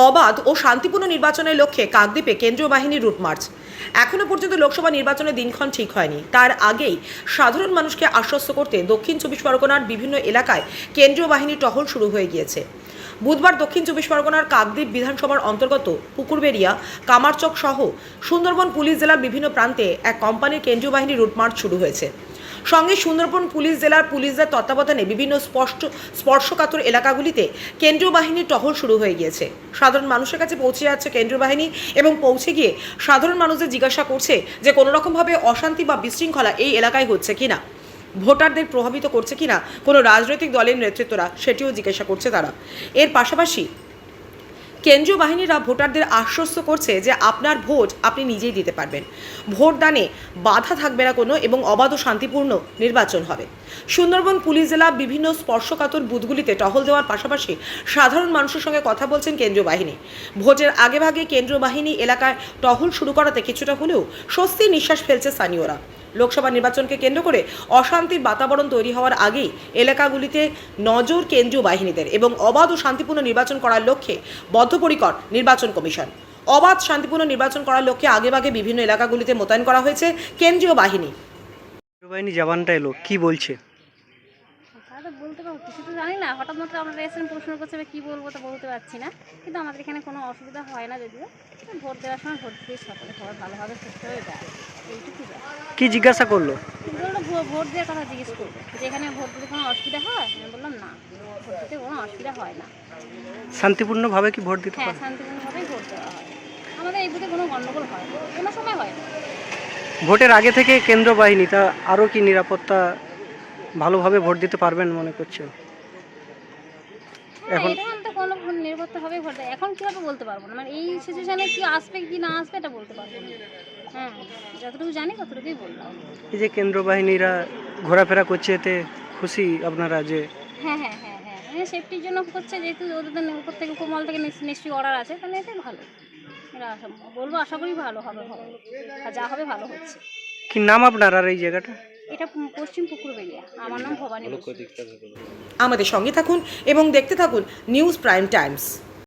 অবাধ ও শান্তিপূর্ণ নির্বাচনের লক্ষ্যে কাকদ্বীপে কেন্দ্রীয় বাহিনীর রুট মার্চ। এখনও পর্যন্ত লোকসভা নির্বাচনের দিনক্ষণ ঠিক হয়নি, তার আগেই সাধারণ মানুষকে আশ্বস্ত করতে দক্ষিণ চব্বিশ পরগনার বিভিন্ন এলাকায় কেন্দ্রীয় বাহিনীর টহল শুরু হয়ে গিয়েছে। বুধবার দক্ষিণ চব্বিশ পরগনার কাকদ্বীপ বিধানসভার অন্তর্গত পুকুরবেড়িয়া, কামারচক সহ সুন্দরবন পুলিশ জেলার বিভিন্ন প্রান্তে এক কোম্পানির কেন্দ্রীয় বাহিনীর রুট মার্চ শুরু হয়েছে। সঙ্গে সুন্দরবন পুলিশ জেলার পুলিশদের তত্ত্বাবধানে বিভিন্ন স্পর্শকাতর এলাকাগুলিতে কেন্দ্রীয় বাহিনীর টহল শুরু হয়ে গিয়েছে। সাধারণ মানুষের কাছে পৌঁছে যাচ্ছে কেন্দ্রীয় বাহিনী এবং পৌঁছে গিয়ে সাধারণ মানুষদের জিজ্ঞাসা করছে যে কোনো রকমভাবে অশান্তি বা বিশৃঙ্খলা এই এলাকায় হচ্ছে কিনা, ভোটারদের প্রভাবিত করছে কিনা কোনো রাজনৈতিক দলের নেতৃত্বরা, সেটিও জিজ্ঞাসা করছে তারা। এর পাশাপাশি কেন্দ্রীয় বাহিনীরা ভোটারদের আশ্বস্ত করছে যে আপনার ভোট আপনি নিজেই দিতে পারবেন, ভোটদানে বাধা থাকবে না কোনো, এবং অবাধ ও শান্তিপূর্ণ নির্বাচন হবে। সুন্দরবন পুলিশ জেলা বিভিন্ন স্পর্শকাতর বুথগুলিতে টহল দেওয়ার পাশাপাশি সাধারণ মানুষের সঙ্গে কথা বলছেন কেন্দ্রীয় বাহিনী। ভোটের আগেভাগে কেন্দ্রীয় বাহিনী এলাকায় টহল শুরু করাতে কিছুটা হলেও স্বস্তির নিঃশ্বাস ফেলছে স্থানীয়রা। লোকসভা নির্বাচনকে কেন্দ্র করে অশান্তির বাতাবরণ তৈরি হওয়ার আগেই এলাকাগুলিতে নজর কেন্দ্রীয় বাহিনীদের এবং অবাধ ও শান্তিপূর্ণ নির্বাচন করার লক্ষ্যে বদ্ধপরিকর নির্বাচন কমিশন। অবাধ শান্তিপূর্ণ নির্বাচন করার লক্ষ্যে আগেভাগে বিভিন্ন এলাকাগুলিতে মোতায়েন করা হয়েছে কেন্দ্রীয় বাহিনী। বাহিনী জওয়ানটা এলো, কি বলছে? বলতে পারবো, কিছু তো জানি না। হঠাৎ মাত্র আমরা এসে প্রশ্ন করছে, কি বলবো তো বলতে পারছি না। কিন্তু আমাদের এখানে কোনো অসুবিধা হয় না, যদিও ভোট দেওয়ার সময় ভোট দিয়ে সকলে সবাই ভালোভাবে সুস্থ হয়ে যায়, এইটুকু। কি জিজ্ঞাসা করলো? বললো ভোট দেওয়ার কথা জিজ্ঞেস করবো, যে এখানে ভোট দিতে কোনো অসুবিধা হয়? আমি বললাম না, ভোট দিতে কোনো অসুবিধা হয় না। শান্তিপূর্ণভাবে কি ভোট দিতে হ্যাঁ, পারে? শান্তিপূর্ণভাবেই ভোট দেওয়া হয়। আমাদের এই বুথে কোনো গণ্ডগোল হয় না, কোনো সময় হয় না। ভোটের আগে থেকে কেন্দ্র বাহিনী তা আরও কি নিরাপত্তা ভালোভাবে ভোট দিতে পারবেন মনে করছেন? এখন এটা তো কোনো নির্ভরতা হবে ভোট দেয়। এখন কীভাবে বলতে পারবো না, মানে এই সিচুয়েশানে কি আসবে কি না আসবে এটা বলতে পারবো না। হ্যাঁ, যতটুকু জানি ততটুকুই বললাম। এই যে কেন্দ্র বাহিনীরা ঘোরাফেরা করছে, এতে খুশি আপনারা? যে হ্যাঁ হ্যাঁ হ্যাঁ হ্যাঁ হ্যাঁ, সেফটির জন্য করছে, যেহেতু ওদের উপর থেকে উপরমহল থেকে নিশ্চয়ই অর্ডার আছে, তাহলে এটাই ভালো। এরা বলবো, আশা করি ভালো হবে, আর যা হবে ভালো হচ্ছে। কি নাম আপনার আর এই জায়গাটা? এটা পশ্চিম পুকুরবেড়িয়া। আমার নাম ভবানী। আমাদের সঙ্গে থাকুন এবং দেখতে থাকুন নিউজ প্রাইম টাইমস।